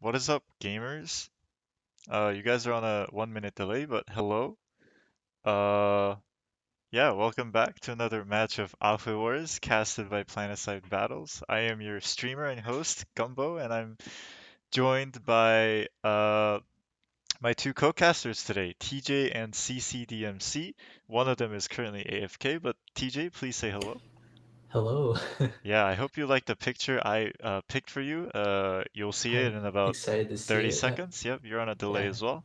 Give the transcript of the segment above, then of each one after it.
What is up, gamers? You guys are on a 1 minute delay, but hello. Uh, yeah, welcome back to another match of Alpha Wars casted by Planetside Battles. I am your streamer and host, Gumbo, and I'm joined by my two co-casters today, TJ and ccdmc. One of them is currently AFK, but TJ, please say hello. Hello. Yeah, I hope you like the picture I picked for you. You'll see it I'm in about excited to see 30 it. seconds. Yep, you're on a delay Yeah, as well.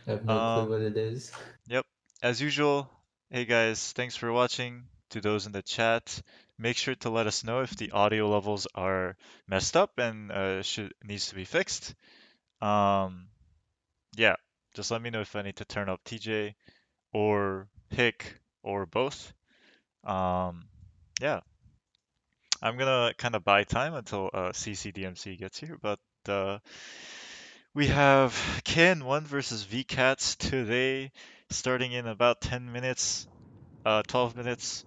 I have no clue what Um, it is. yep. As usual, hey guys, thanks for watching. To those in the chat, make sure to let us know if the audio levels are messed up and should needs to be fixed. Um, yeah, just let me know if I need to turn up TJ or Hick or both. Um, yeah, I'm gonna kind of buy time until ccdmc gets here, but uh, we have KN1 versus VKTZ today, starting in about 10 minutes. 12 minutes.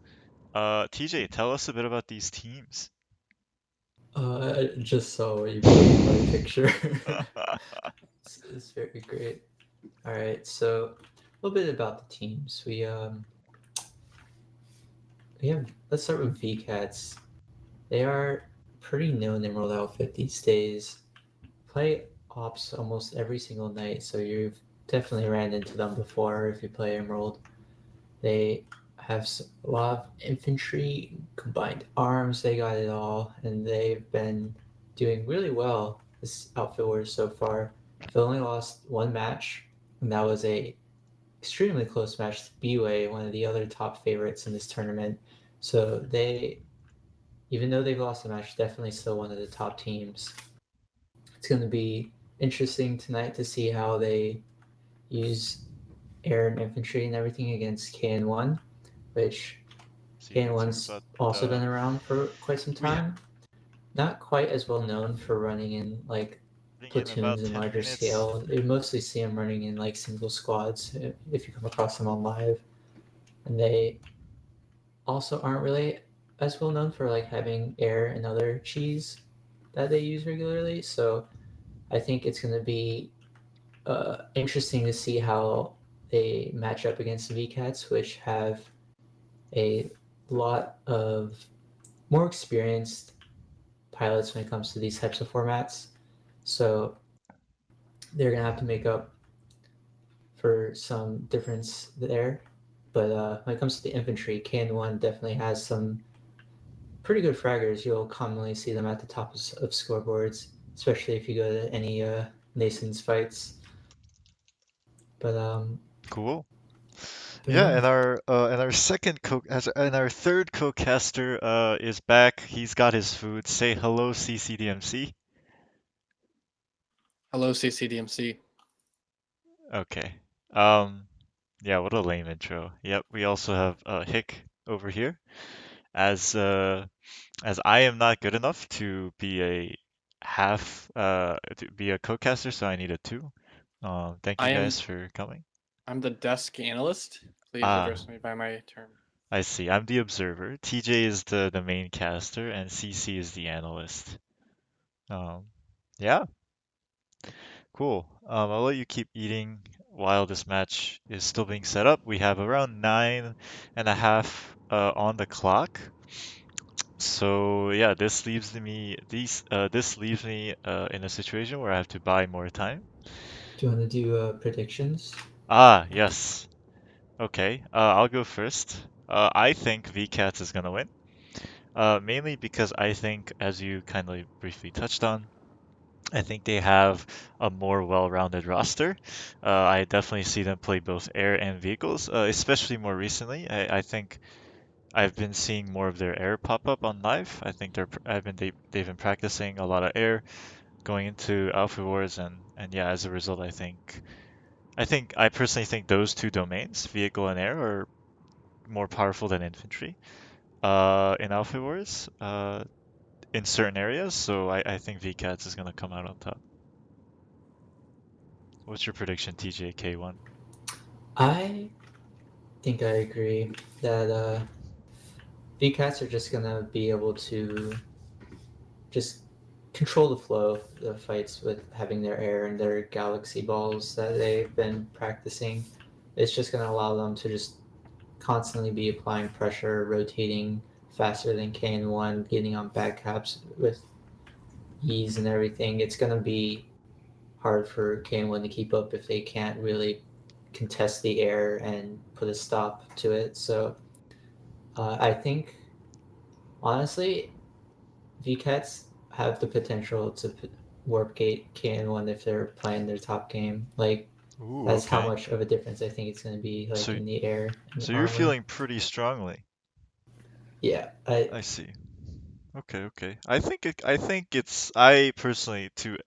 TJ, tell us a bit about these teams. I just saw what you posted my picture. It's very great. All right, so a little bit about the teams. We have. Let's start with VCats. They are pretty known Emerald outfit these days. Play ops almost every single night, so you've definitely ran into them before if you play Emerald. They have a lot of infantry, combined arms, they got it all, and they've been doing really well this outfit wars so far. They've only lost one match, and that was a extremely close match to B-Way, one of the other top favorites in this tournament. So they, even though they've lost a match, definitely still one of the top teams. It's going to be interesting tonight to see how they use air and infantry and everything against KN1, which See, let's hear KN1's about also been around for quite some we time. Not quite as well known for running in like having in about platoons and 10 larger minutes. scale. You mostly see them running in like single squads if you come across them on live. And they also aren't really as well known for like having air and other cheese that they use regularly. So I think it's going to be interesting to see how they match up against the VCats, which have a lot of more experienced pilots when it comes to these types of formats. So they're gonna have to make up for some difference there. But when it comes to the infantry, KN1 definitely has some pretty good fraggers. You'll commonly see them at the top of scoreboards, especially if you go to any Nason's fights. But Cool. but Yeah, yeah, and our and our third co-caster is back. He's got his food. Say hello, ccdmc. Hello, ccdmc. Okay. Um, yeah, what a lame intro. Yep, we also have Hick over here as as I am not good enough to be a co-caster, so I need a two. Thank you I am guys for coming. I'm the desk analyst. Please Ah, address me by my term. I see. I'm the observer. TJ is the main caster, and CC is the analyst. Um, yeah, cool. I'll let you keep eating while this match is still being set up. We have around 9.5 on the clock. So yeah, this leaves me in a situation where I have to buy more time. do you want to do predictions? Ah, yes. Okay. I'll go first. I think VCats is gonna win. Mainly because I think, as you kindly briefly touched on, I think they have a more well-rounded roster. I definitely see them play both air and vehicles, especially more recently. I think I've been seeing more of their air pop up on live. I think they've been practicing a lot of air going into Alpha Wars, and yeah, as a result, I personally think those two domains, vehicle and air, are more powerful than infantry in Alpha Wars in certain areas. So I think VCats is gonna come out on top. What's your prediction, TJK1? I think I agree that VCats are just gonna be able to just control the flow of the fights with having their air and their galaxy balls that they've been practicing. It's just going to allow them to just constantly be applying pressure, rotating faster than KN1, getting on back caps with ease and everything. It's going to be hard for KN1 to keep up if they can't really contest the air and put a stop to it. So I think, honestly, VCats have the potential to warp gate KN1 if they're playing their top game. Like, Ooh, that's how okay. much of a difference I think it's going to be, like, So in the air and so you're armor. feeling pretty strongly. Yeah, I see. Okay. I personally to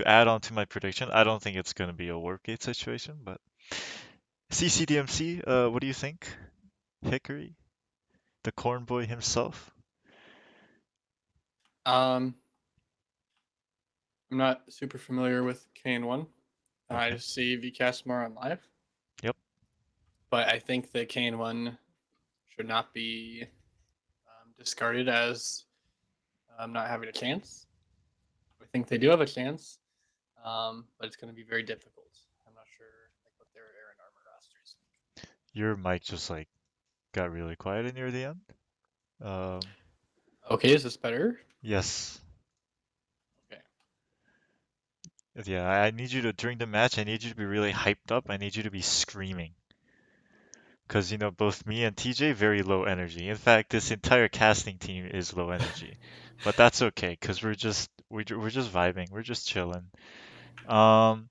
add on to my prediction, I don't think it's gonna be a warp gate situation, but ccdmc, what do you think? Hickory, the corn boy himself? I'm not super familiar with KN1. I Okay. just see VCast more on live, Yep. but I think that KN1 should not be discarded as not having a chance. I think they do have a chance, but it's going to be very difficult. I'm not sure like what their air and armor rosters. Your mic just like got really quiet near the end. Um, Okay, is this better? yes. Okay. Yeah, I need you to, during the match, I need you to be really hyped up. I need you to be screaming. Because, both me and TJ, very low energy. In fact, this entire casting team is low energy. But that's okay, because we're just vibing. We're just chilling. Um,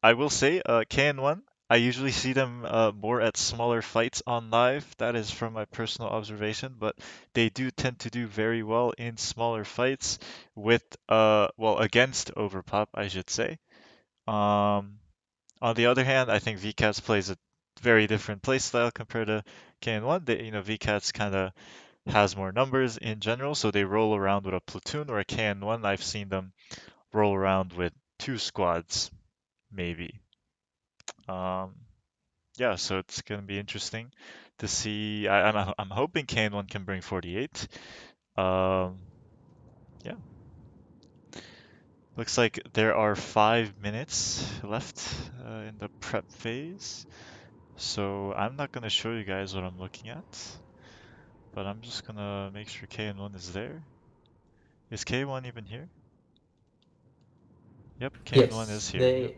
I will say, KN1, I usually see them more at smaller fights on live. That is from my personal observation, but they do tend to do very well in smaller fights with, well, against Overpop, I should say. Um, on the other hand, I think VCats plays a very different playstyle compared to KN1. VCats kind of has more numbers in general, so they roll around with a platoon, or a KN1, I've seen them roll around with two squads, maybe. Um, yeah, so it's gonna be interesting to see. I'm hoping KN1 can bring 48. Um, yeah, looks like there are 5 minutes left in the prep phase. So I'm not gonna show you guys what I'm looking at, but I'm just gonna make sure KN1 is there. Is K1 even here? Yep, KN1 is yes, here. Yep.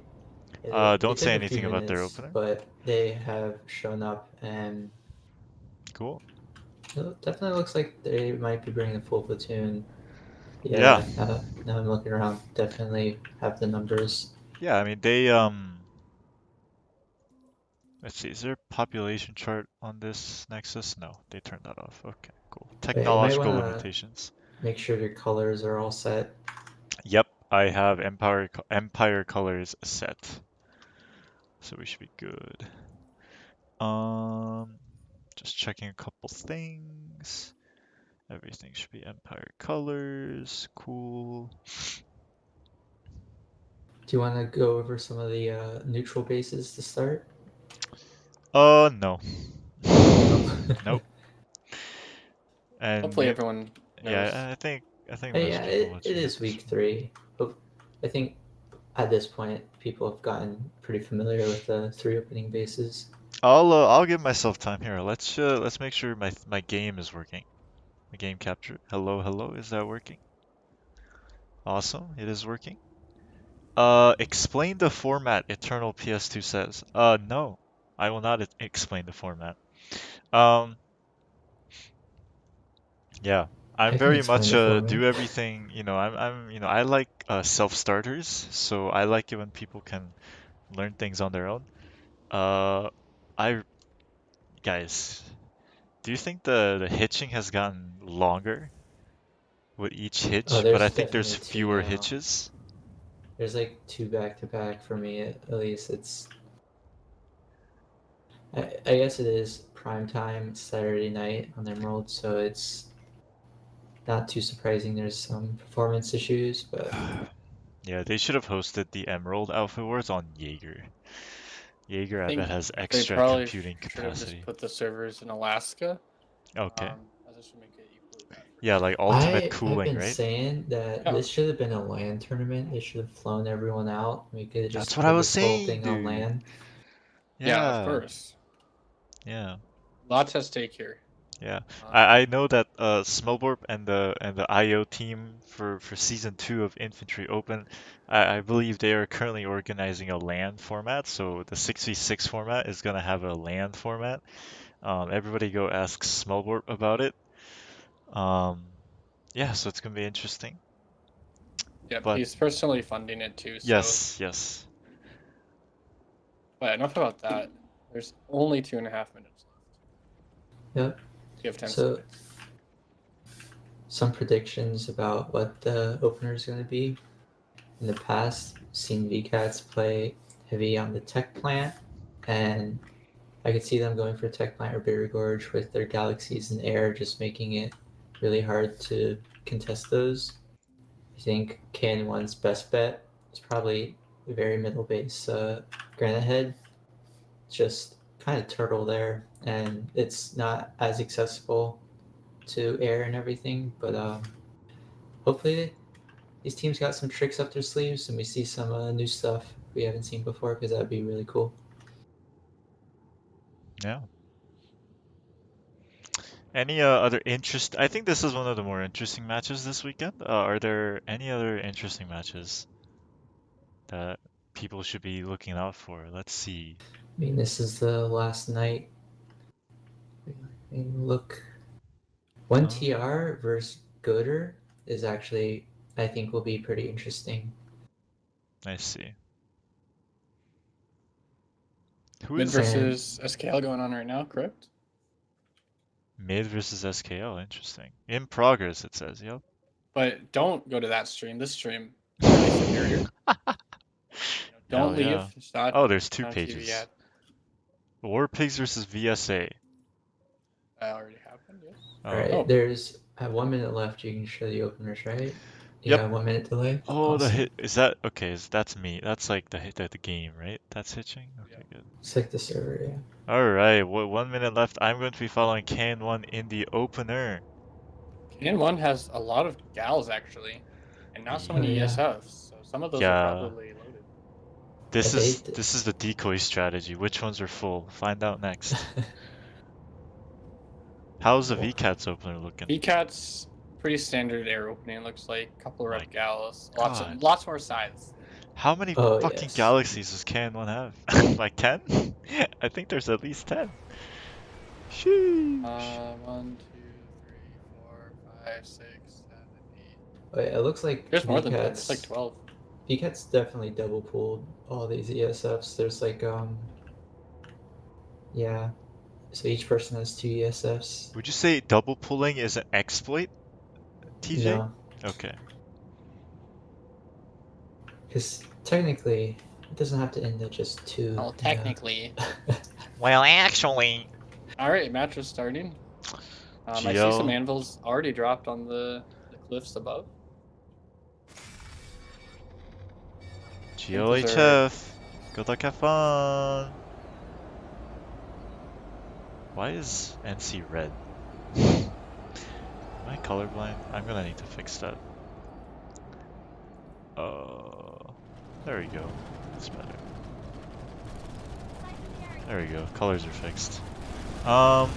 it Don't say took a few anything about their minutes, opener. but they have shown up, and Cool. it definitely looks like they might be bringing a full platoon. Yeah. Yeah, now I'm looking around, definitely have the numbers. Yeah, I mean let's see, is there a population chart on this Nexus? No, they turned that off. Okay, cool. But yeah, you might want Technological to limitations. make sure your colors are all set. Yep, I have Empire colors set, so we should be good. Um, just checking a couple things. Everything should be Empire colors. Cool. Do you want to go over some of the neutral bases to start? No. No. Nope. And Hopefully, everyone knows. yeah, I think Hey, most yeah, people it watching are is pretty week familiar. 3. But I think at this point, people have gotten pretty familiar with the 3 opening bases. I'll give myself time here. Let's make sure my game is working. My game capture. Hello, hello. Is that working? Awesome. It is working. Explain the format, Eternal PS2 says. No. I will not explain the format. Um, yeah. I'm I can very explain much the format. do everything, I like self-starters, so I like it when people can learn things on their own. Uh, I guys, do you think the hitching has gotten longer with each Oh, hitch, but I there's think there's definitely 2 fewer now. hitches? There's like 2 back to back for me, at least. I guess it is prime time Saturday night on Emerald, so it's not too surprising there's some performance issues, but Yeah, they should have hosted the Emerald Alpha Wars on Jaeger. I Jaeger, I bet, think has they extra probably computing should have just capacity. put the servers in Alaska. Okay. As this would make it equally bad Yeah, like ultimate I have cooling, been right? saying that Yeah. this should have been a LAN tournament. They should have flown everyone out. We could have That's just what I played was this whole saying, thing on dude. LAN. Yeah, of Yeah, course. yeah, Lots at stake here. yeah. Um, I know that Smellborp and the IO team for season 2 of Infantry Open, I believe they are currently organizing a LAN format. So the 6v6 format is gonna have a LAN format. Everybody go ask Smellborp about it. Um, yeah, so it's gonna be interesting. Yep, But he's personally funding it too. So, yes, yes. but enough about that. There's only 2.5 minutes left. Yep. You have 10 So seconds. some predictions about what the opener is going to be. In the past, seen VCats play heavy on the tech plant, and I could see them going for tech plant or Berry Gorge with their galaxies in air, just making it really hard to contest those. I think KN1's best bet is probably very middle base Granite Head, just kind of turtle there, and it's not as accessible to air and everything, but hopefully these teams got some tricks up their sleeves and we see some new stuff we haven't seen before, because that'd be really cool. Yeah. Any other interest? I think this is one of the more interesting matches this weekend. Are there any other interesting matches that people should be looking out for? Let's see. I mean, this is the last night. Look, one Oh, TR versus Gooder is actually, I think, will be pretty interesting. I see. Mid Who's And versus SKL going on right now, correct? mid versus SKL? Interesting. In progress, it says. Yep. But don't go to that stream. This stream clearly superior. Hell Don't leave. yeah. It's not Oh, there's two on TV pages. yet. War Pigs versus VSA. That already happened. Yes. all Oh. right, there's at 1 minute left. You can show the openers, right? Yep. Yeah, 1 minute delay. Oh, the Awesome. hit is that okay? That's me. That's like the hit at the game, right? That's hitching. Okay, Yeah. good. It's like the server, yeah. All right. 1 minute left. I'm going to be following KN1 in the opener. KN1 has a lot of gals actually, and not so Oh, many yeah. ESFs. So some of those are Yeah. probably loaded. This Yeah, is this is the decoy strategy. Which ones are full? Find out next. How's the VCATS opener looking? VCAT's pretty standard air opening. Looks like a couple My red gals, God. lots more sides. How many Oh, fucking yes. galaxies does KN1 have? Like 10? I think there's at least 10. Sheesh. 1, 2, 3, 4, 5, 6, 7, 8. Oh, yeah, it looks like There's more than 10. It's VCAT's like 12. VCAT's definitely double pulled all these ESFs. There's like yeah. So each person has 2 ESFs. Would you say double pulling is an exploit, TJ? No, Okay. because technically it doesn't have to end at just 2. Well, technically. Well, actually. All right, match is starting. I see GL. some anvils already dropped on the cliffs above. GLHF. Good luck, have fun. Why is NC red? Am I colorblind? I'm gonna need to fix that. There we go. That's better. There we go. Colors are fixed. I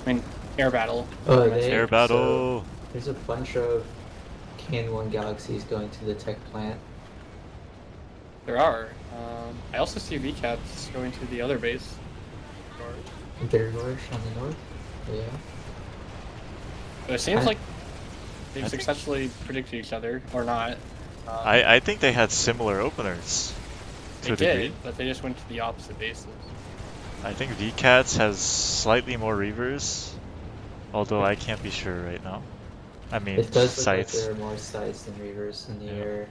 mean, air battle. Oh, Air so battle. there's a bunch of KN1 galaxies going to the tech plant. There are. I also see VCATs going to the other base. Berry Gorge on the north. Yeah. But it seems I- like I they've think- successfully predicted each other, or not. I think they had similar openers to They a degree. did, but they just went to the opposite bases. I think VCATS has slightly more reavers, although I can't be sure right now. I mean, It does look like sites. there are more sites than reavers in the Yeah. air.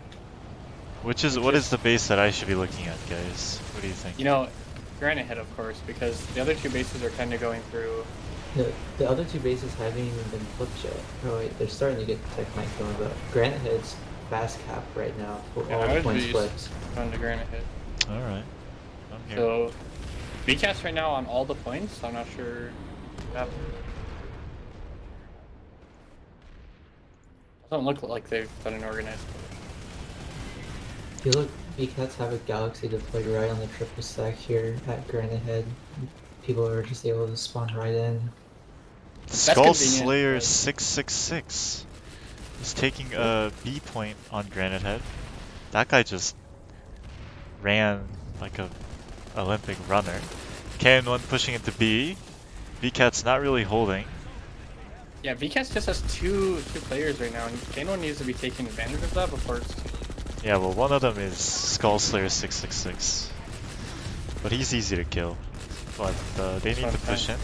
What is the base that I should be looking at, guys? What do you think? You know, Granite Head, of course, because the other two bases are kind of going through. The other 2 bases haven't even been flipped yet. Oh wait, they're starting to get the tech plant going, but Granite Head's fast cap right now for Yeah, all I the would points be flipped. going to Granite Head. All right, I'm here. So, VCATs right now on all the points. I'm not sure what happened. Doesn't look like they've done an organized push. If you look, VCats have a Galaxy deployed right on the triple stack here at Granite Head. People are just able to spawn right in. Skull convenient, Slayer but- 666 is taking a B point on Granite Head. That guy just ran like a Olympic runner. KN1 pushing into B. VCat's not really holding. Yeah, VCats just has two players right now, and KN1 needs to be taking advantage of that before it's too late. Yeah, well, one of them is Skull Slayer 666, but he's easy to kill. But they need to push in.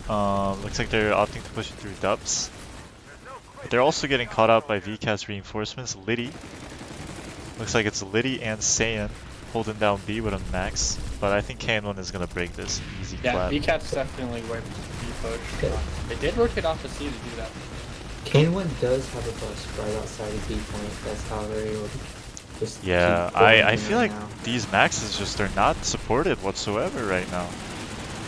Looks like they're opting to push it through dubs. But they're also getting caught out by VCat's reinforcements. Liddy. Looks like it's Liddy and Saiyan holding down B with a max. But I think KN1 is gonna break this easy Yeah, clap. VCats definitely wiped B push. Okay. They did rotate off the C to do that. KN1 does have a bus right outside of B point. That's how they're able to just Yeah, keep going I in feel right like now. these maxes just are not supported whatsoever right now.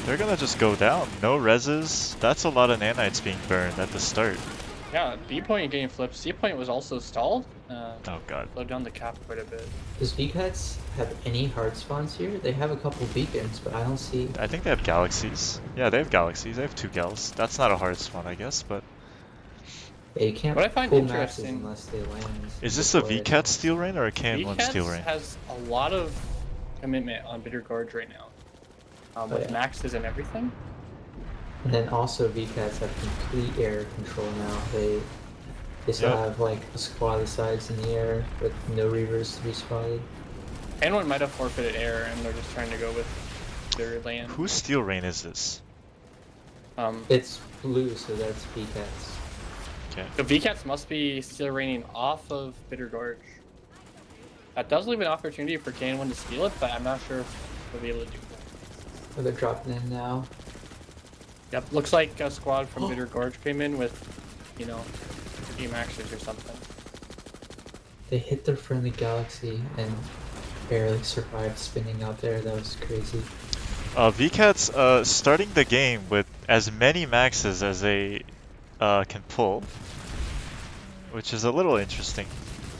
They're gonna just go down. No reses. That's a lot of nanites being burned at the start. Yeah, B point getting flipped. C point was also stalled. Oh god. Slowed down the cap quite a bit. Does VCats have any hard spawns here? They have a couple beacons, but I don't see. I think they have galaxies. Yeah, they have galaxies. They have 2 gals. That's not a hard spawn, I guess, but... They can't What I find pull maxes interesting- unless they land. Is this a before it. VCat steal rain or a KN1 steal VCats rain? has a lot of commitment on Bitter Gorge right now. With yeah. maxes and everything. And then also VCats have complete air control now. They still Yep. have like a squad of sides in the air with no reavers to be spotted. KN1 might have forfeited air and they're just trying to go with their land. Whose steal rain is this? It's blue, so that's VCats. Okay. The VCats must be still raining off of Bitter Gorge. That does leave an opportunity for KN1 to steal it, but I'm not sure if they'll be able to do that. Oh, they're dropping in now. Yep, looks like a squad from Bitter Gorge came in with, you know, 3 maxes or something. They hit their friendly Galaxy and barely survived spinning out there. That was crazy. VCat's starting the game with as many maxes as they can pull, which is a little interesting.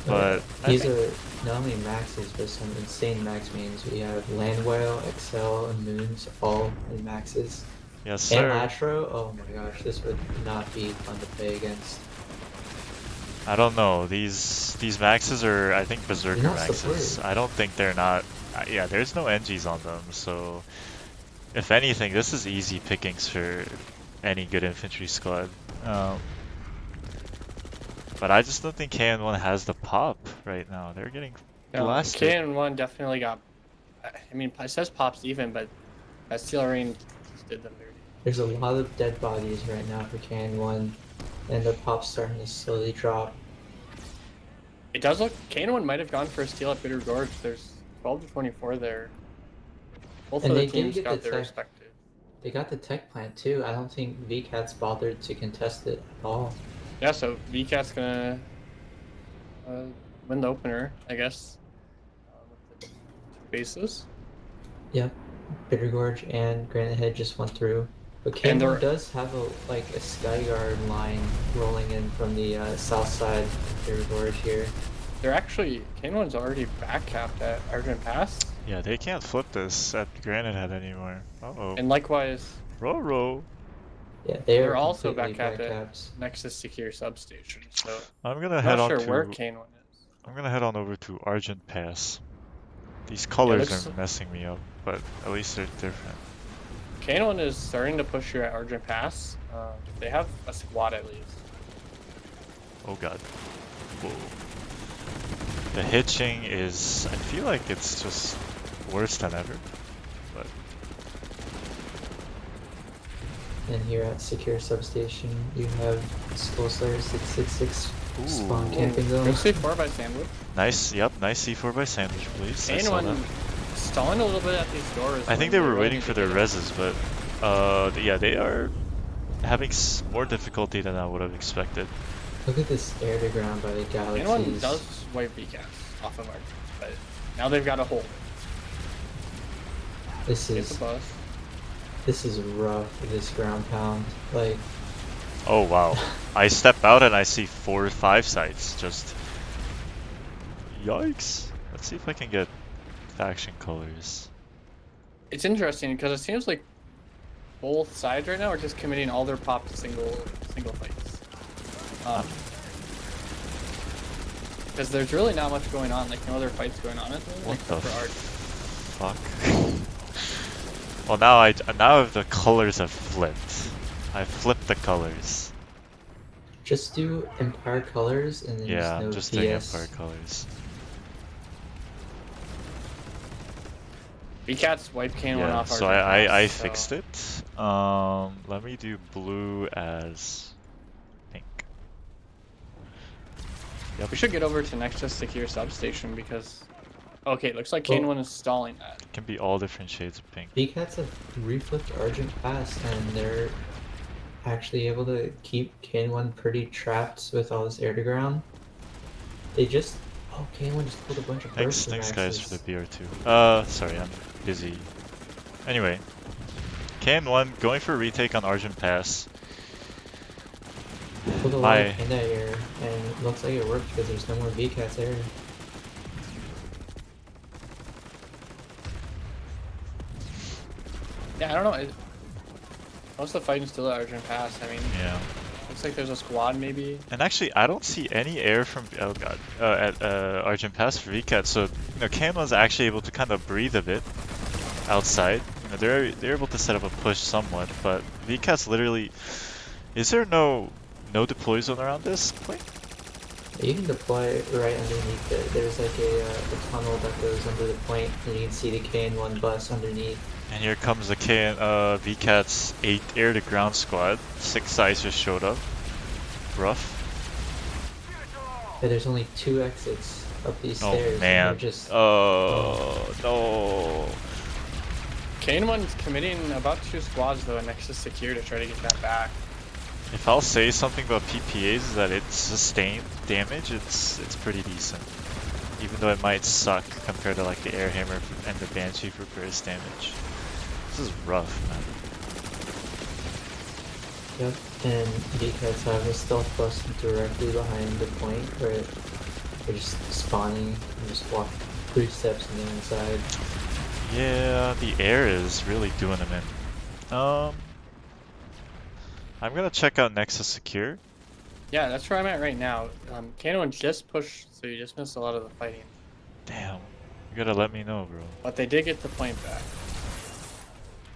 But I these think- are not only maxes, but some insane max means. We have Land Whale, Excel, and Moons all in maxes. yes, And sir. Astro, oh my gosh, this would not be fun to play against. I don't know. These maxes are, I think, berserker They're not maxes. supported. I don't think they're not. Yeah, there's no NGs on them, so if anything, this is easy pickings for any good infantry squad. But I just don't think KN1 has the pop right now. They're getting blasted. KN1 definitely got. I mean, it says pops even, but that steel rain just did them dirty. There's a lot of dead bodies right now for KN1, and the pop's starting to slowly drop. It does look. KN1 might have gone for a steal at Bitter Gorge. There's 12 to 24 there. Both And of the they did teams get got the their tech. respective. They got the tech plant too. I don't think VCats bothered to contest it at all. Yeah, so VCat's gonna win the opener, I guess. With the 2 bases. Yep, Bitter Gorge and Granite Head just went through. But And KN1 they're- does have a Skyguard line rolling in from the south side of Bitter Gorge here. They're actually KN1's already back capped at Argent Pass, Yeah, they can't flip this at Granite Head anymore. Uh-oh. and likewise Ro-ro. Yeah, they they're are also completely back capped at capped. Nexus Secure Substation. So I'm gonna I'm head not on sure where to KN1 is. I'm gonna head on over to Argent Pass. These colors looks- are messing me up, but at least they're different. KN1 is starting to push you at Argent Pass. They have a squad at least. Oh god. Whoa. The hitching is, I feel like it's just worse than ever. But And here at Secure Substation, you have Skull Slayer 666 spawn Ooh. camping Go zone. C4 by Sandwich. nice, yep, nice C4 by Sandwich, please. I saw KN1 that. stalling a little bit at these doors. I think they were waiting for their reses, but yeah, they are having more difficulty than I would have expected. Look at this air to ground by the KN1 Galaxies. does wipe VCats off of Argent, but now they've got a hold. This It's a is bus. this is rough. This ground pound, like Oh wow. I step out and I see 4 or 5 sites. Just yikes. Let's see if I can get faction colors. It's interesting because it seems like both sides right now are just committing all their pop to single fights. Because there's really not much going on, like no other fights going on at the moment. What the for Arch. fuck? Well, now the colors have flipped. I flipped the colors. Just do Empire colors and then Yeah, I'm no just doing VS. Empire colors. VKTZ wipe KN1 Yeah, off. so Argent I Pass, fixed it. Let me do blue as pink. We should get over to Nexus Secure Substation because... Okay, it looks like Well- KN1 is stalling that. It can be all different shades of pink. VKTZ have reflipped Argent Pass and they're actually able to keep KN1 pretty trapped with all this air to ground. They just... Oh, KN1 just pulled a bunch of Thanks burst guys for the maxes. BR2. Sorry, I'm busy. Anyway, KN1 going for a retake on Argent Pass. Pulled a lot of Panda air and it looks like it worked because there's no more VKTZ air. Yeah, I don't know. Most of the fighting still at Argent Pass. I mean, Yeah. looks like there's a squad maybe. And actually, I don't see any air from at Argent Pass for VKT. So, KN1's actually able to kind of breathe a bit outside. They're able to set up a push somewhat, but VKT's literally. Is there no deploy zone around this point? You can deploy right underneath it. There's like a tunnel that goes under the point, and you can see the KN1 bus underneath. And here comes the VKT's 8 air to ground squad. 6 sides just showed up. Rough. Yeah, there's only 2 exits up these Oh stairs. And man. they're just... Oh no. KN1's committing about 2 squads though in Nexus Secure to try to get that back. If I'll say something about PPAs is that it's sustained damage, it's pretty decent. Even though it might suck compared to like the Airhammer and the Banshee for burst damage. This is rough, man. Yep, and VKTZ have a stealth bus directly behind the point where they're just spawning and just walk 3 steps and they're inside. Yeah, the air is really doing them in. I'm gonna check out Nexus Secure. Yeah, that's where I'm at right now. KN1 just pushed, so you just missed a lot of the fighting. Damn, you gotta let me know, bro. But they did get the point back.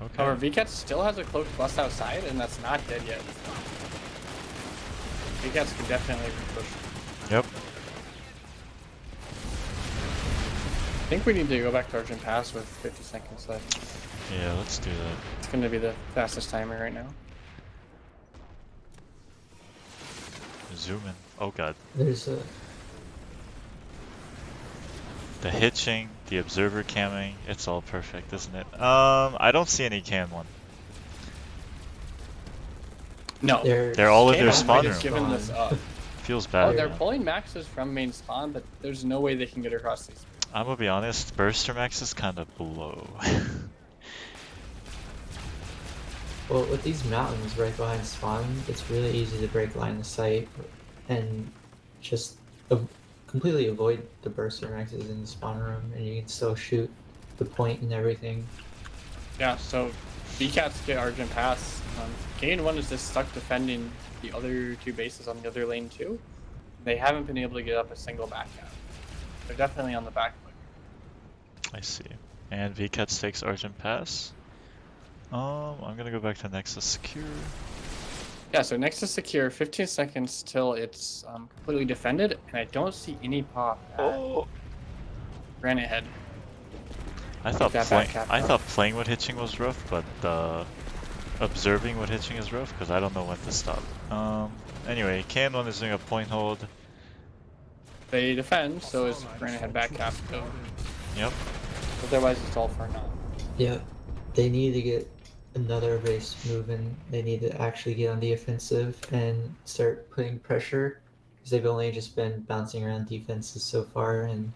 Okay. However, VKTZ still has a cloaked bus outside, and that's not dead yet. VKTZ can definitely push. Yep. I think we need to go back to Argent Pass with 50 seconds left. Yeah, let's do that. It's going to be the fastest timer right now. Zoom in. Oh god. There's a... The hitching, the observer camming, it's all perfect, isn't it? I don't see any KN1. No. They're all in their KN1 spawn might room. have given this up. Feels Oh, bad. they're man. pulling maxes from main spawn, but there's no way they can get across these. I'm gonna be honest, Burster Max is kind of below. Well, with these mountains right behind spawn, it's really easy to break line of sight and just completely avoid the burster maxes in the spawn room, and you can still shoot the point and everything. Yeah, so VKTZ get Argent Pass. KN1 is just stuck defending the other 2 bases on the other lane too. They haven't been able to get up a single back out. They're definitely on the back foot. I see. And VKTZ takes Argent Pass. I'm gonna go back to Nexus Secure. Yeah, so Nexus Secure, 15 seconds till it's completely defended, and I don't see any pop at Granite Head. I thought that playing, back cap I up. thought playing with hitching was rough, but observing what hitching is rough because I don't know when to stop. Anyway, KN1 is doing a point hold. They defend, so is Granite Head back cap. So Yep. otherwise, it's all for naught. Yeah, they need to get another race moving. They need to actually get on the offensive and start putting pressure, because they've only just been bouncing around defenses so far, and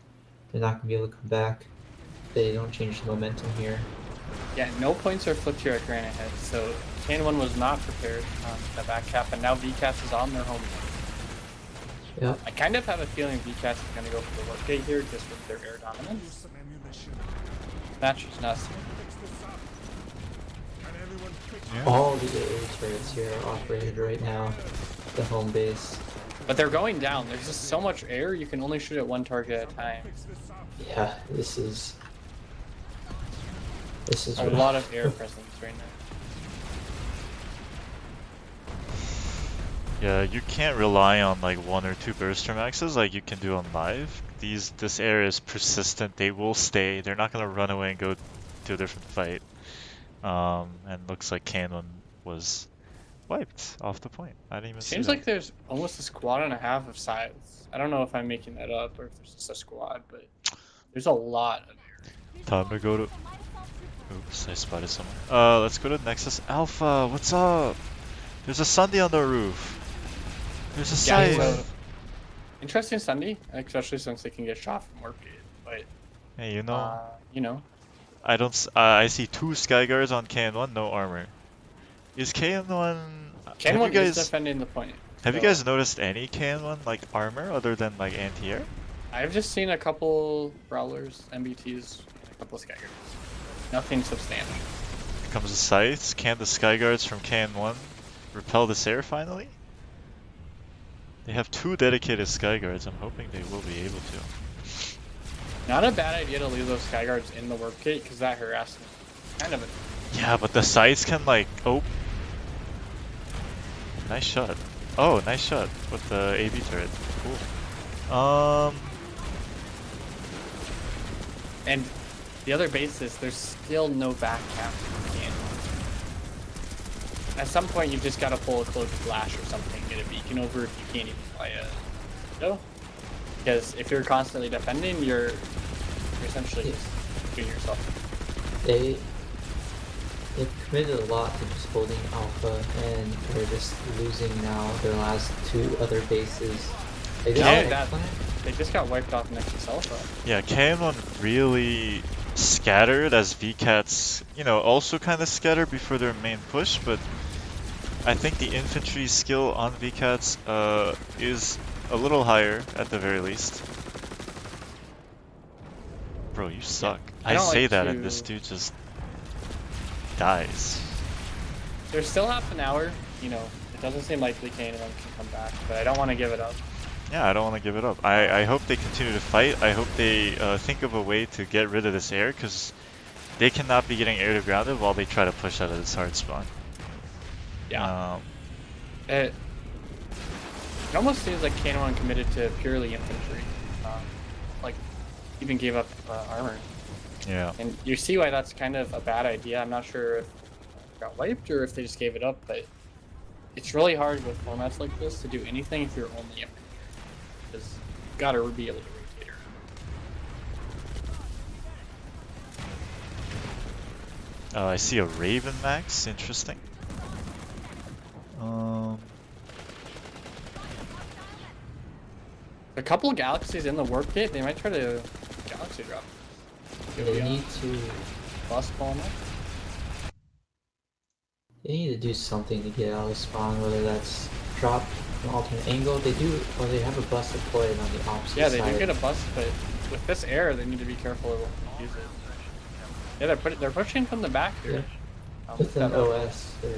they're not going to be able to come back if they don't change the momentum here. Yeah, no points are flipped here at Granite Head, so KN1 was not prepared for the back cap, and now VKTZ is on their home. Yep. I kind of have a feeling VKTZ is going to go for the work gate here just with their air dominance. Match is nuts. Yeah. All the AA turrets here are operated right now. The home base. But they're going down. There's just so much air, you can only shoot at one target at a time. Yeah, this is A lot of air presence right now. Yeah, you can't rely on like 1 or 2 burster maxes like you can do on live. This area is persistent. They will stay. They're not gonna run away and go to a different fight. And looks like KN1 was wiped off the point. I didn't even see Seems that. like there's almost a squad and a half of sides. I don't know if I'm making that up or if there's just a squad, but there's a lot of air. Time to go to. Oops, I spotted someone. Let's go to Nexus Alpha. What's up? There's a Sunday on the roof. There's a Yeah, site. so interesting Sunday, especially since they can get shot from work gate. But Hey, you know, I don't. I see 2 Skyguards on KN1, no armor. Is KN1? KN1 is defending the point. Have you so guys noticed any KN1 like armor other than like anti-air? I've just seen a couple brawlers, MBTs, and a couple of Skyguards. Nothing substantial. Here comes the sights. Can the Skyguards from KN1 repel this air finally? They have 2 dedicated Skyguards. I'm hoping they will be able to. Not a bad idea to leave those Skyguards in the work gate because that harassment kind of a... Yeah, but the sights can like... Oh. Nice shot. Oh, nice shot with the AB turret. Cool. And the other base is there's still no back cap. At some point, you've just got to pull a cloak flash or something, get a beacon over if you can't even fly a window. Because if you're constantly defending, you're essentially just doing yourself. They've committed a lot to just holding Alpha, and they're just losing now their last 2 other bases. They just got wiped off Nexus Alpha. Yeah, KN1 really scattered as VKTZ, you know, also kind of scattered before their main push, but I think the infantry skill on VKTZ is a little higher at the very least. Bro, you suck. I say like that to- and this dude just dies. There's still half an hour. You know, it doesn't seem likely KN1 can come back, but I don't want to give it up. Yeah, I don't want to give it up. I hope they continue to fight. I hope they think of a way to get rid of this air, because they cannot be getting air to grounded while they try to push out of this hard spawn. Yeah. It almost seems like KN1 committed to purely infantry. Like, even gave up armor. Yeah. And you see why that's kind of a bad idea. I'm not sure if it got wiped or if they just gave it up, but it's really hard with formats like this to do anything if you're only infantry. Because you gotta be able to rotate around. I see a Raven Max. Interesting. A couple of galaxies in the warp gate, they might try to galaxy drop. They need to. Bus pull them up. They need to do something to get out of spawn, whether that's drop an alternate angle. They do, or they have a bus deployed on the opposite Yeah, side. they do get a bus, but with this air, they need to be careful to use it. Yeah, they're pushing from the back here. Yeah. With an OS, they're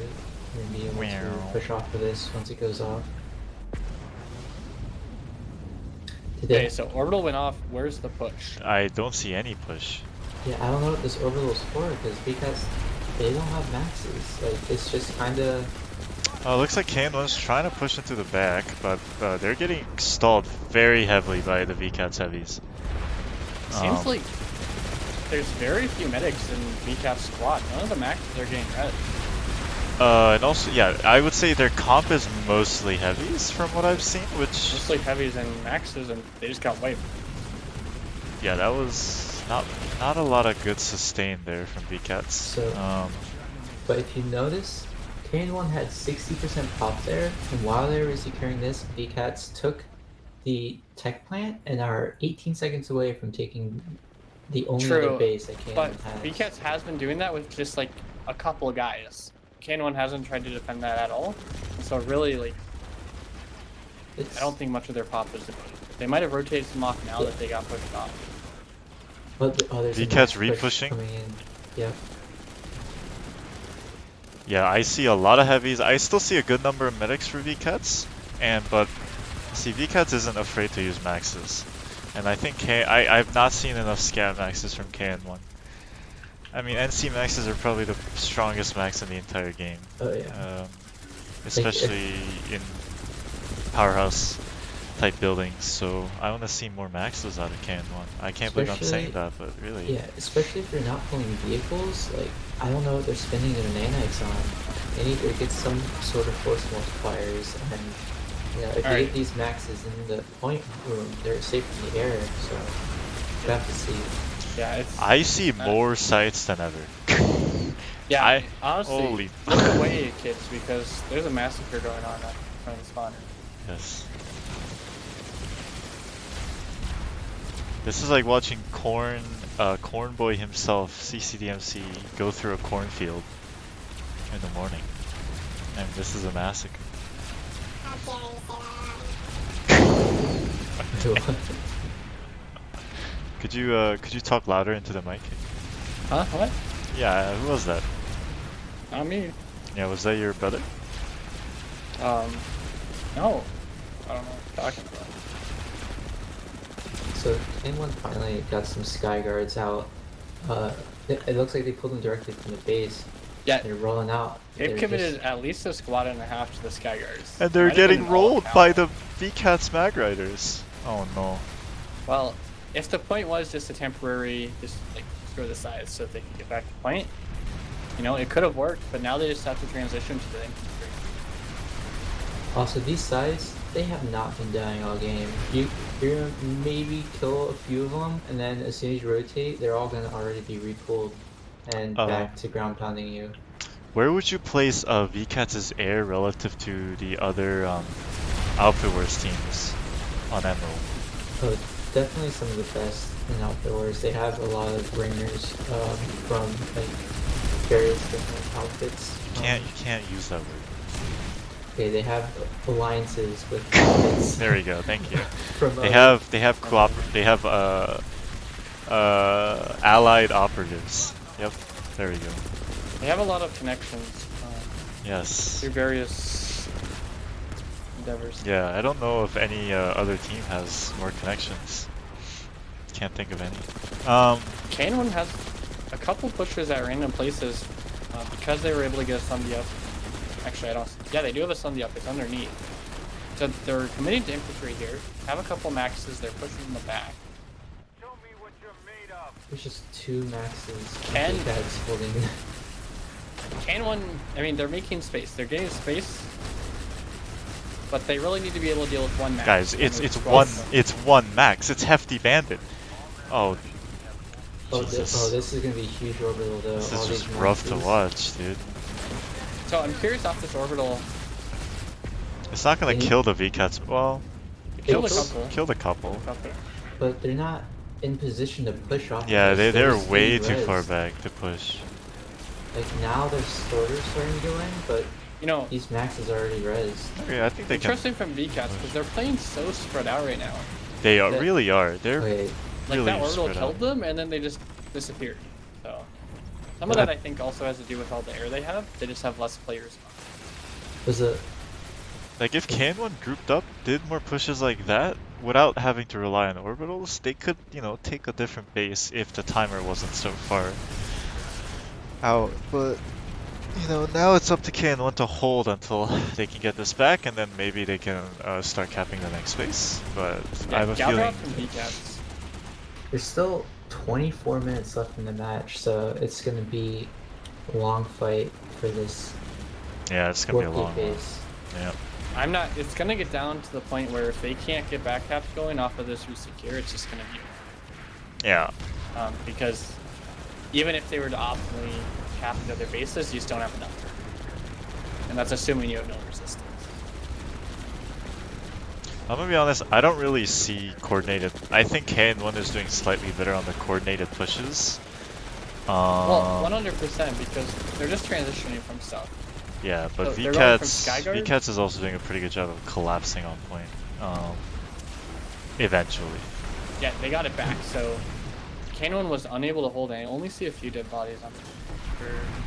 going to be able to push off of this once it goes off. Okay, so orbital went off. Where's the push? I don't see any push. Yeah, I don't know what this orbital's for, because they don't have maxes. Like, it's just kind of... Oh, looks like KN1's trying to push into the back, but they're getting stalled very heavily by the VKTZ heavies. Seems like there's very few medics in VKTZ squad. None of the maxes are getting red. And also, yeah, I would say their comp is mostly heavies from what I've seen, which... Mostly heavies and maxes, and they just got wiped. Yeah, that was not a lot of good sustain there from VKTZ. So, but if you notice, KN1 had 60% pop there, and while they were securing this, VKTZ took the tech plant and are 18 seconds away from taking the only True, other base that KN1 but has. VKTZ has been doing that with just like a couple of guys. KN1 hasn't tried to defend that at all. So really, like, I don't think much of their pop is devoted. They might have rotated some off now that they got pushed off. But there's a VKTZ max push re-pushing? coming in. Yep. Yeah, I see a lot of heavies. I still see a good number of medics for VKTZ, but see, VKTZ isn't afraid to use maxes, and I think I've not seen enough scav maxes from KN1. I mean, NC maxes are probably the strongest max in the entire game. Oh yeah. Especially in powerhouse type buildings. So I want to see more maxes out of KN1. I can't believe I'm saying that, but really. Yeah, especially if you're not pulling vehicles. Like, I don't know what they're spending their nanites on. They need to get some sort of force multipliers, and you know, if you get these maxes in the point room, they're safe in the air. So you have to see. Yeah, I see more sites than ever. Yeah, honestly, holy. look away, kids, because there's a massacre going on in front of the spawner. Yes. This is like watching Corn Boy himself, ccdmc, go through a cornfield in the morning, and this is a massacre. Could you talk louder into the mic? Huh? What? Yeah, who was that? Not me. Yeah, was that your brother? No. I don't know what you're talking about. So KN1 finally got some sky guards out. It looks like they pulled them directly from the base. Yeah, they're rolling out. They've committed at least a squad and a half to the Sky Guards. And they're getting rolled by the VKTZ mag riders. Oh no. Well, if the point was just a temporary, just like screw the sides so that they can get back to point, you know, it could have worked, but now they just have to transition to the infantry. Also, these sides, they have not been dying all game. You're gonna maybe kill a few of them, and then as soon as you rotate, they're all gonna already be repulled and back to ground pounding you. Where would you place VKTZ's air relative to the other Outfit Wars teams on Emerald? Oh, definitely some of the best in Outfit Wars. They have a lot of ringers from like various different outfits. You can't use that word. Okay, they have alliances with outfits. There we go. Thank you. They have allied operatives. Yep. There we go. They have a lot of connections. Yes. Through various endeavors. Yeah, I don't know if any other team has more connections. Can't think of any. KN1 has a couple pushers at random places because they were able to get a Sunday up. Actually, I don't. Yeah, they do have a Sunday up. It's underneath. So they're committing to infantry here. Have a couple maxes. They're pushing in the back. Show me what you're made of. There's just two maxes. That's holding. KN1, I mean, they're making space. They're getting space, but they really need to be able to deal with one max. Guys, it's one max. It's Hefty Bandit. Oh. Jesus. This is gonna be a huge orbital though. This is just rough to watch, dude. So I'm curious off this orbital. It's not gonna kill the VKTZ. Well, Killed a couple. Killed a couple. But they're not in position to push off. Yeah, they're way too far back to push. Like now they're sort of starting to go in, but you know these maxes are already rezzed. Yeah, I think they can. Interesting from VKTZ because they're playing so spread out right now. They really are. They're like really that orbital spread killed out. them and then they just disappeared. So some of that I think also has to do with all the air they have. They just have less players. Was it? Like if KN1 grouped up, did more pushes like that without having to rely on orbitals, they could, you know, take a different base if the timer wasn't so far out. But you know, now it's up to KN1 to hold until they can get this back, and then maybe they can start capping the next base. But Yeah, I have a feeling. There's still 24 minutes left in the match, so it's gonna be a long fight for this. Yeah, it's gonna be a long one. Base. Yeah. I'm not. It's gonna get down to the point where if they can't get back caps going off of this resecure, it's just gonna be. Yeah. Because even if they were to optimally cap into their bases, you just don't have enough. And that's assuming you have no resistance. I'm gonna be honest, I don't really see coordinated. I think KN1 is doing slightly better on the coordinated pushes. Well, 100% because they're just transitioning from stuff. Yeah, but So they're going from VKTZ, Skyguard? VKTZ is also doing a pretty good job of collapsing on point. Eventually. Yeah, they got it back. So KN1 was unable to hold it. I only see a few dead bodies. I'm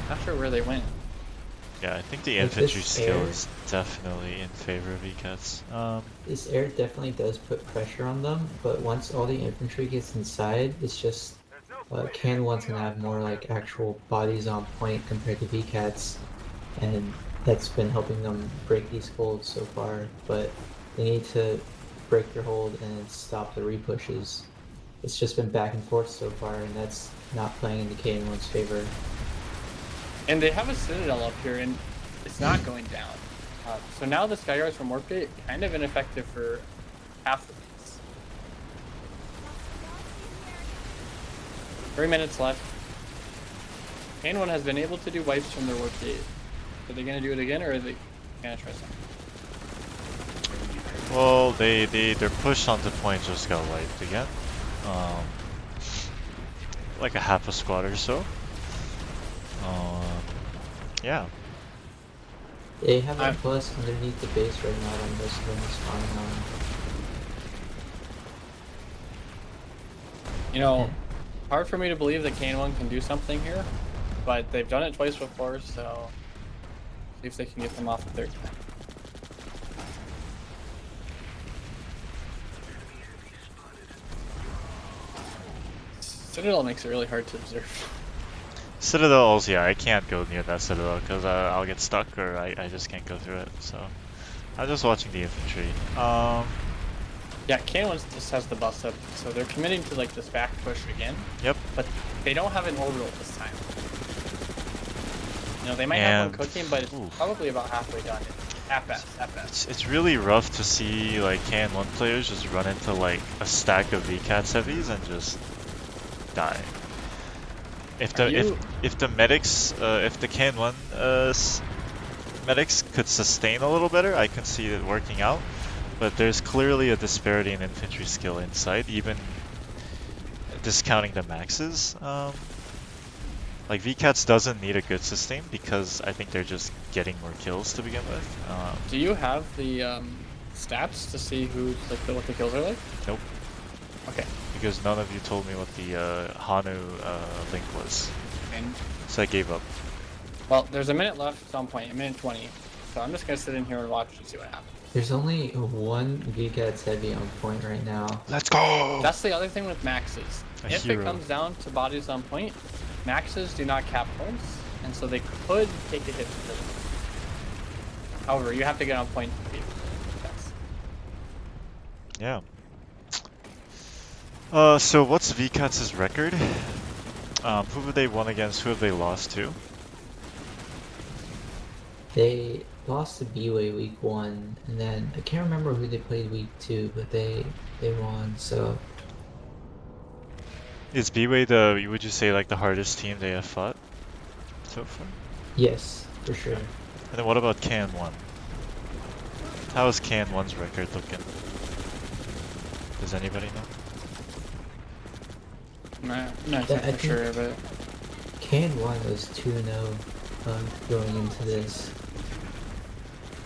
not sure where they went. Yeah, I think the Like infantry this skill air- is definitely in favor of VKTZ. This air definitely does put pressure on them, but once all the infantry gets inside, it's just KN1's gonna have more like actual bodies on point compared to VCATs, and that's been helping them break these holds so far. But they need to break their hold and stop the repushes. It's just been back and forth so far, and that's not playing in the KN1's favor. And they have a Citadel up here, and it's not going down. So now the Skyguards from Warpgate kind of ineffective for half of these. 3 minutes left. KN1 has been able to do wipes from their Warpgate. Are they going to do it again, or are they going to try something? Well, their push onto point just got wiped again. Like a half a squad or so. Yeah. They have a plus underneath the base right now that most of them are spawning on. You know, hard for me to believe that KN1 can do something here, but they've done it twice before, so see if they can get them off the third time. Citadel makes it really hard to observe. Citadel also, yeah, I can't go near that Citadel because I'll get stuck or I just can't go through it, so I'm just watching the infantry. Yeah, KN1 just has the bus up, so they're committing to like this back push again. Yep. But they don't have an orbital this time. You know, they might have one cooking, but it's probably about halfway done. At best. It's really rough to see like KN1 players just run into like a stack of VCATS heavies and just die. If the medics, if the KN1 medics could sustain a little better, I can see it working out. But there's clearly a disparity in infantry skill inside, even discounting the maxes. Like VCATS doesn't need a good sustain because I think they're just getting more kills to begin with. Do you have the stats to see who's like what the kills are like? Nope. Okay. Because none of you told me what the Hanu link was. And So I gave up. well, there's a minute left. It's on point. A minute 20. So I'm just gonna sit in here and watch and see what happens. There's only one VCATS heavy on point right now. Let's go! That's the other thing with maxes. If hero. it comes down to bodies on point, maxes do not cap points, and so they could take a hit to them. However, you have to get on point to beat. Yeah. So what's VCATS' record? Who have they won against? Who have they lost to? They lost to B-Way week 1, and then I can't remember who they played week 2, but they won, so... Is B-Way would you say like the hardest team they have fought so far? Yes, for sure. And then what about KN1? How is KN1's record looking? Does anybody know? Not I for think- sure, but KN1 was 2-0 going into this.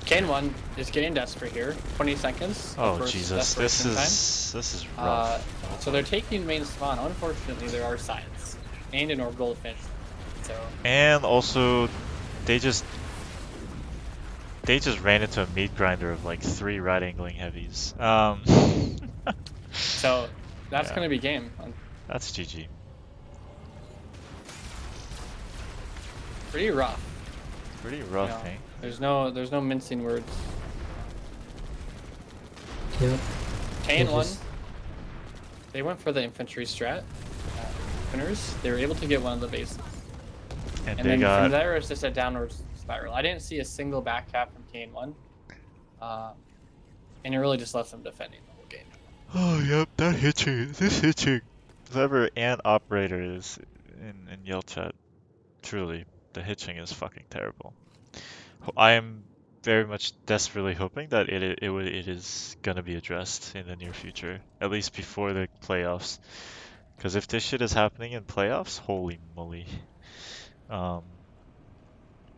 KN1 is getting desperate here. 20 seconds. Oh versus Jesus, this desperation is time. rough. So they're taking main spawn. Unfortunately, there are sides and an orbital to finish. So And also, they just ran into a meat grinder of like 3 right angling heavies. so that's Yeah. gonna be game. That's GG. Pretty rough. Pretty rough, Yeah. eh? There's no mincing words. Yep. KN1, just- they went for the infantry strat. Winners, they were able to get one of the bases. And And they then got from there, it's just a downward spiral. I didn't see a single back cap from KN1. And it really just left them defending the whole game. oh yep, that hitching. This hitching. Whoever ant operator is in Yell chat, truly, the hitching is fucking terrible. I am very much desperately hoping that it is gonna be addressed in the near future, at least before the playoffs. Because if this shit is happening in playoffs, holy moly. Um.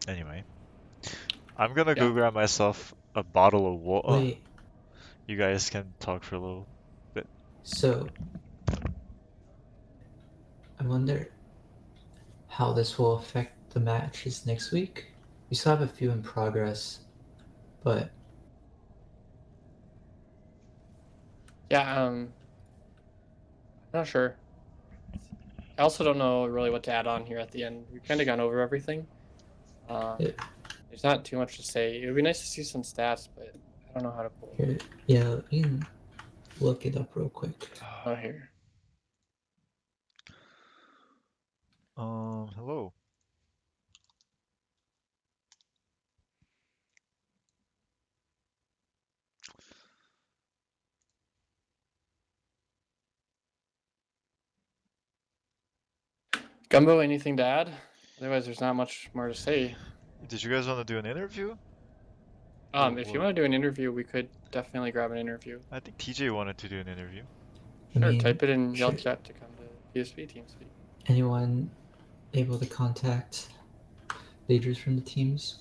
Anyway, I'm gonna go Yeah. grab myself a bottle of water. Wait, You guys can talk for a little bit. so I wonder how this will affect the matches next week. We still have a few in progress, but Yeah. Not sure. I also don't know really what to add on here at the end. We've kind of gone over everything. it, There's not too much to say. It would be nice to see some stats, but I don't know how to pull. here, yeah, we can look it up real quick. Oh, here. Hello. Gumbo, anything to add? Otherwise, there's not much more to say. Did you guys want to do an interview? If you want to do an interview, we could definitely grab an interview. I think TJ wanted to do an interview. I Sure, mean, type it in Yell sure. Chat to come to PSV TeamSpeak. Anyone able to contact leaders from the teams?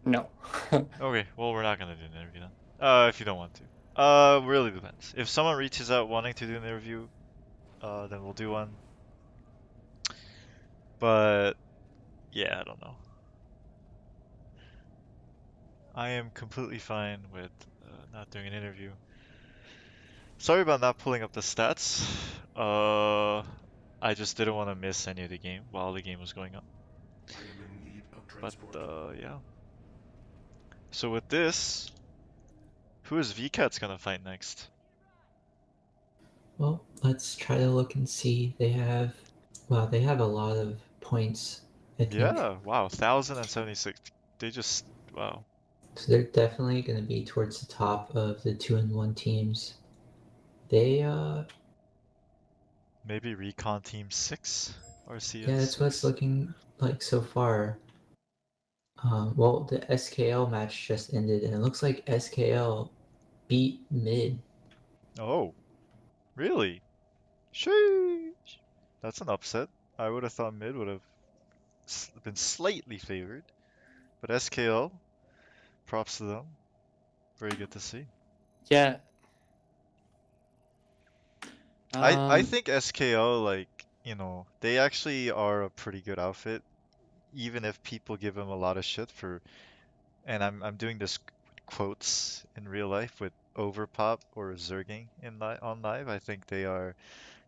No. Okay, well we're not gonna do an interview then. If you don't want to. Really depends. If someone reaches out wanting to do an interview, then we'll do one. But yeah, I don't know. I am completely fine with not doing an interview. Sorry about not pulling up the stats. I just didn't want to miss any of the game while the game was going on. But yeah. So with this, who is VKT's gonna fight next? Well, let's try to look and see. They have a lot of points, I think. Yeah, wow, 1,076. They just, wow. So they're definitely going to be towards the top of the 2-1 teams. They Maybe Recon Team 6 or CS yeah, that's what it's 6. looking like so far. Well, the SKL match just ended, and it looks like SKL beat mid. Oh, really? Sheesh. That's an upset. I would have thought mid would have been slightly favored. But SKL, props to them. Very good to see. Yeah. I think SKL, like, you know, they actually are a pretty good outfit, even if people give them a lot of shit for, and I'm doing this quotes in real life with Overpop or Zerging on live. I think they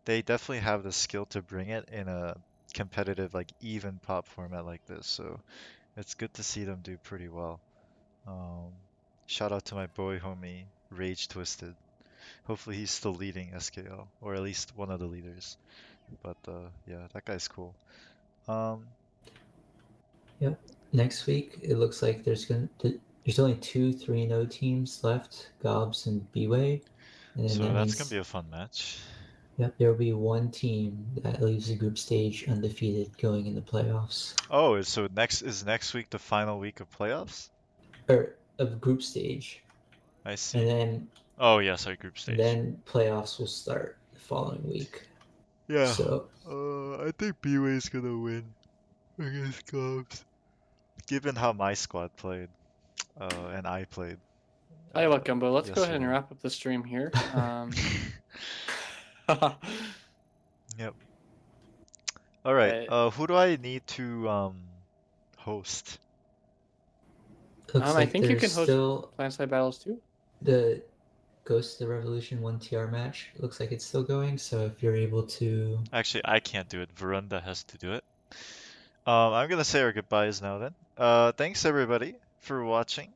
definitely have the skill to bring it in a competitive, like even pop format like this. So it's good to see them do pretty well. Um, Shout out to my boy homie Rage Twisted. Hopefully he's still leading SKL, or at least one of the leaders. But yeah, that guy's cool. Um, Yep. Next week, it looks like there's only 2 3-0 teams left, Gobs and B-Way. And then so that that's gonna means be a fun match. yep, there will be one team that leaves the group stage undefeated going in the playoffs. Oh, so next week the final week of playoffs? Or of group stage. I see. And then Oh yeah, sorry, group stage. playoffs will start the following week. Yeah. So I think B-Way's gonna win against Cubs. Given how my squad played, and I played. Tell you what, Gumbo, let's go ahead and Yesterday. wrap up the stream here. Yep. All right. But, Who do I need to host? looks I like think you there's can host still Planside Battles too. the Ghost of the Revolution 1 TR match. Looks like it's still going, so if you're able to Actually, I can't do it. Verunda has to do it. I'm gonna say our goodbyes now then. Thanks everybody for watching.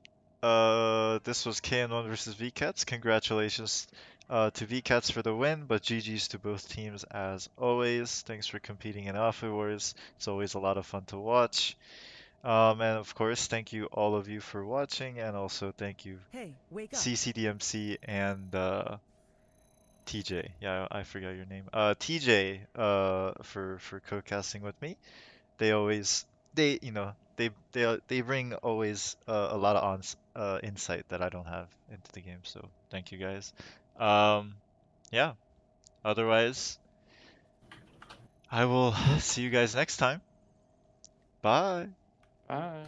This was KN1 versus VKTZ. Congratulations to VKTZ for the win, but GG's to both teams as always. Thanks for competing in Alpha Wars. It's always a lot of fun to watch. And of course, thank you all of you for watching, and also thank you Hey, wake up. ccdmc and TJ. Yeah, I forgot your name. TJ for co-casting with me. They always, you know, they bring always a lot of insight that I don't have into the game. So thank you guys. Um, yeah. Otherwise, I will Yeah. see you guys next time. Bye. Bye.